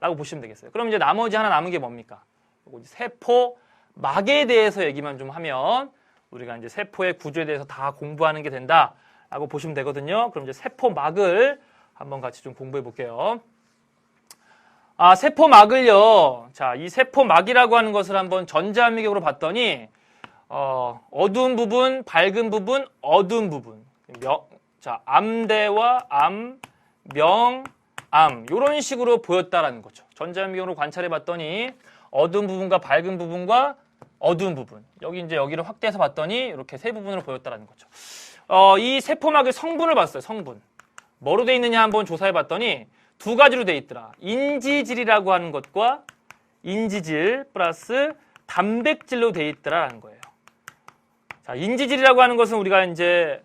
라고 보시면 되겠어요. 그럼 이제 나머지 하나 남은 게 뭡니까? 세포막에 대해서 얘기만 좀 하면 우리가 이제 세포의 구조에 대해서 다 공부하는 게 된다라고 보시면 되거든요. 그럼 이제 세포막을 한번 같이 좀 공부해 볼게요. 세포막을요. 자, 이 세포막이라고 하는 것을 한번 전자암미경으로 봤더니 어두운 부분, 밝은 부분, 어두운 부분. 자, 암대와 암, 명, 암 이런 식으로 보였다라는 거죠. 전자암미경으로 관찰해 봤더니 어두운 부분과 밝은 부분과 어두운 부분. 여기 이제 여기를 확대해서 봤더니 이렇게 세 부분으로 보였다라는 거죠. 이 세포막의 성분을 봤어요. 성분. 뭐로 돼 있느냐 한번 조사해 봤더니 두 가지로 돼 있더라. 인지질이라고 하는 것과 인지질 플러스 단백질로 돼 있더라라는 거예요. 자, 인지질이라고 하는 것은 우리가 이제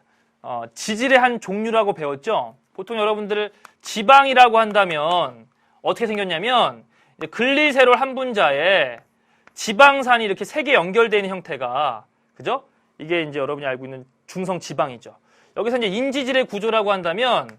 지질의 한 종류라고 배웠죠. 보통 여러분들 지방이라고 한다면 어떻게 생겼냐면 이제 글리세롤 한 분자에 지방산이 이렇게 세 개 연결되어 있는 형태가, 그죠? 이게 이제 여러분이 알고 있는 중성 지방이죠. 여기서 이제 인지질의 구조라고 한다면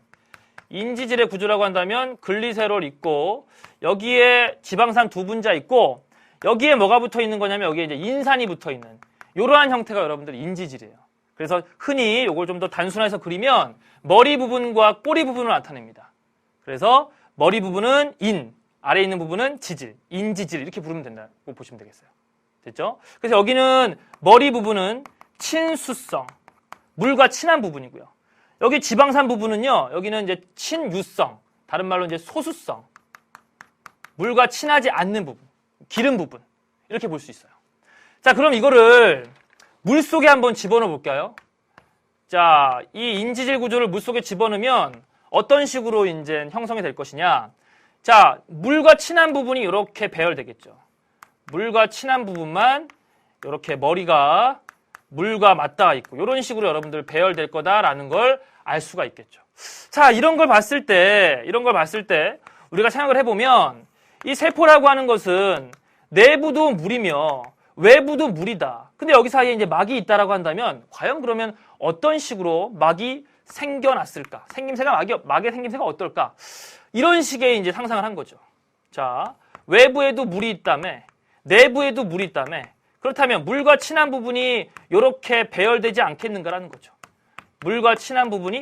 글리세롤 있고 여기에 지방산 두 분자 있고 여기에 뭐가 붙어 있는 거냐면 여기에 이제 인산이 붙어 있는 이러한 형태가 여러분들 인지질이에요. 그래서 흔히 이걸 좀 더 단순화해서 그리면 머리 부분과 꼬리 부분을 나타냅니다. 그래서 머리 부분은 인, 아래에 있는 부분은 지질, 인지질 이렇게 부르면 된다고 보시면 되겠어요. 됐죠? 그래서 여기는 머리 부분은 친수성, 물과 친한 부분이고요. 여기 지방산 부분은요, 여기는 이제 친유성, 다른 말로 이제 소수성, 물과 친하지 않는 부분, 기름 부분 이렇게 볼 수 있어요. 자, 그럼 이거를 물 속에 한번 집어넣어 볼까요? 자, 이 인지질 구조를 물 속에 집어넣으면 어떤 식으로 이제 형성이 될 것이냐? 자, 물과 친한 부분이 이렇게 배열되겠죠. 물과 친한 부분만 이렇게 머리가 물과 맞닿아 있고 이런 식으로 여러분들 배열될 거다라는 걸 알 수가 있겠죠. 자, 이런 걸 봤을 때 우리가 생각을 해보면 이 세포라고 하는 것은 내부도 물이며 외부도 물이다. 근데 여기 사이에 이제 막이 있다라고 한다면 과연 그러면 어떤 식으로 막이 생겨났을까? 막의 생김새가 어떨까? 이런 식의 이제 상상을 한 거죠. 자, 외부에도 물이 있다며, 내부에도 물이 있다며. 그렇다면 물과 친한 부분이 이렇게 배열되지 않겠는가라는 거죠. 물과 친한 부분이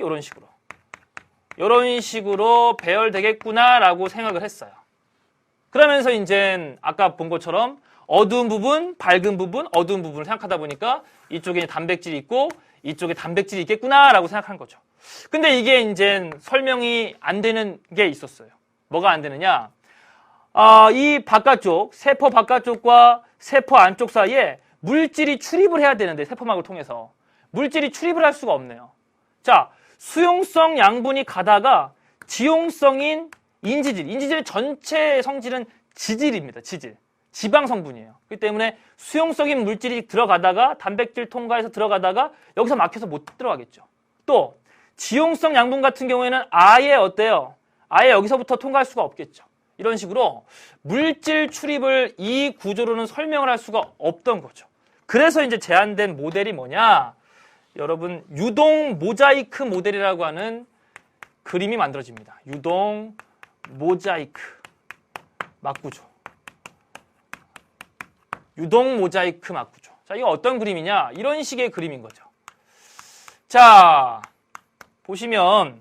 이런 식으로 배열되겠구나라고 생각을 했어요. 그러면서 이제 아까 본 것처럼 어두운 부분, 밝은 부분, 어두운 부분을 생각하다 보니까 이쪽에 단백질이 있고 이쪽에 단백질이 있겠구나라고 생각한 거죠. 근데 이게 이제 설명이 안 되는 게 있었어요. 뭐가 안 되느냐? 이 바깥쪽, 세포 바깥쪽과 세포 안쪽 사이에 물질이 출입을 해야 되는데 세포막을 통해서 물질이 출입을 할 수가 없네요. 자, 수용성 양분이 가다가 지용성인 인지질 전체의 성질은 지질입니다. 지방 성분이에요. 그렇기 때문에 수용성인 물질이 들어가다가 단백질 통과해서 들어가다가 여기서 막혀서 못 들어가겠죠. 또 지용성 양분 같은 경우에는 아예 어때요? 아예 여기서부터 통과할 수가 없겠죠. 이런 식으로 물질 출입을 이 구조로는 설명을 할 수가 없던 거죠. 그래서 이제 제안된 모델이 뭐냐? 여러분, 유동 모자이크 모델이라고 하는 그림이 만들어집니다. 유동 모자이크 막구조. 유동 모자이크 막구조. 자, 이거 어떤 그림이냐? 이런 식의 그림인 거죠. 자, 보시면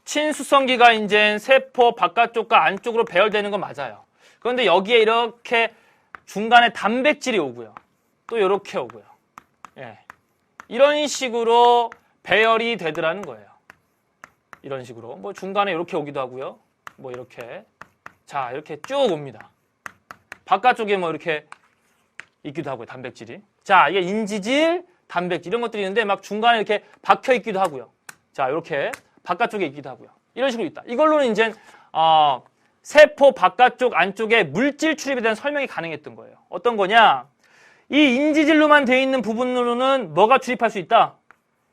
친수성기가 이제 세포 바깥쪽과 안쪽으로 배열되는 건 맞아요. 그런데 여기에 이렇게 중간에 단백질이 오고요. 또 이렇게 오고요. 예. 이런 식으로 배열이 되더라는 거예요. 이런 식으로. 뭐 중간에 이렇게 오기도 하고요. 뭐 이렇게. 자, 이렇게 쭉 옵니다. 바깥쪽에 뭐 이렇게 있기도 하고요. 단백질이. 자, 이게 인지질, 단백질 이런 것들이 있는데 막 중간에 이렇게 박혀 있기도 하고요. 자, 이렇게 바깥쪽에 있기도 하고요. 이런 식으로 있다. 이걸로는 이제 세포 바깥쪽 안쪽에 물질 출입에 대한 설명이 가능했던 거예요. 어떤 거냐? 이 인지질로만 되어 있는 부분으로는 뭐가 출입할 수 있다?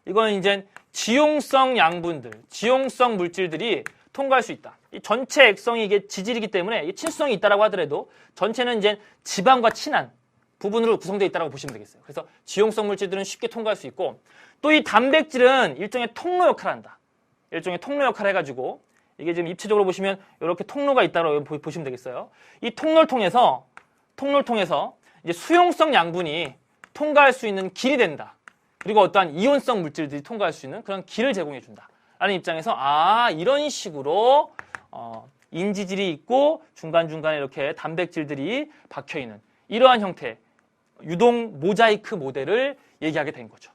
이거는 이제 지용성 양분들, 지용성 물질들이 통과할 수 있다. 이 전체 액성이 이게 지질이기 때문에 친수성이 있다라고 하더라도 전체는 이제 지방과 친한 부분으로 구성되어 있다고 보시면 되겠어요. 그래서 지용성 물질들은 쉽게 통과할 수 있고 또 이 단백질은 일종의 통로 역할을 한다. 일종의 통로 역할을 해가지고 이게 지금 입체적으로 보시면 이렇게 통로가 있다고 보시면 되겠어요. 이 통로를 통해서 이제 수용성 양분이 통과할 수 있는 길이 된다. 그리고 어떠한 이온성 물질들이 통과할 수 있는 그런 길을 제공해 준다. 라는 입장에서 이런 식으로 인지질이 있고 중간중간에 이렇게 단백질들이 박혀 있는 이러한 형태 유동 모자이크 모델을 얘기하게 된 거죠.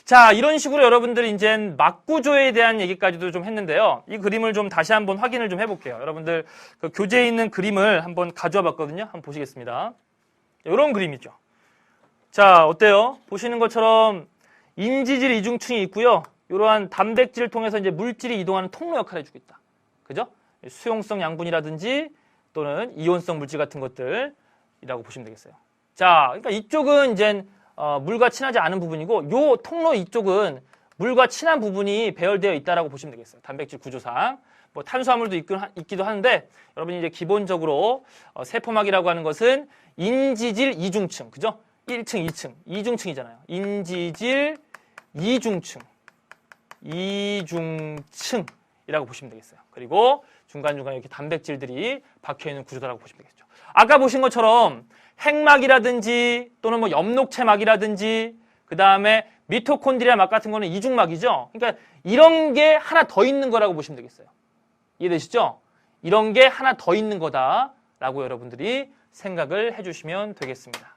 자, 이런 식으로 여러분들이 이제 막구조에 대한 얘기까지도 좀 했는데요. 이 그림을 좀 다시 한번 확인을 좀 해볼게요. 여러분들 그 교재에 있는 그림을 한번 가져와 봤거든요. 한번 보시겠습니다. 이런 그림이죠. 자, 어때요? 보시는 것처럼 인지질 이중층이 있고요. 이러한 단백질을 통해서 이제 물질이 이동하는 통로 역할을 해주고 있다. 그죠? 수용성 양분이라든지 또는 이온성 물질 같은 것들이라고 보시면 되겠어요. 자, 그러니까 이쪽은 이제 물과 친하지 않은 부분이고 요 통로 이쪽은 물과 친한 부분이 배열되어 있다라고 보시면 되겠어요. 단백질 구조상. 뭐 탄수화물도 있기도 하는데 여러분이 이제 기본적으로 세포막이라고 하는 것은 인지질 이중층. 그죠? 1층, 2층. 이중층이잖아요. 인지질 이중층이라고 보시면 되겠어요. 그리고 중간중간에 이렇게 단백질들이 박혀있는 구조다라고 보시면 되겠죠. 아까 보신 것처럼 핵막이라든지 또는 뭐 엽록체막이라든지 그 다음에 미토콘드리아 막 같은 거는 이중막이죠. 그러니까 이런 게 하나 더 있는 거라고 보시면 되겠어요. 이해되시죠? 이런 게 하나 더 있는 거다라고 여러분들이 생각을 해주시면 되겠습니다.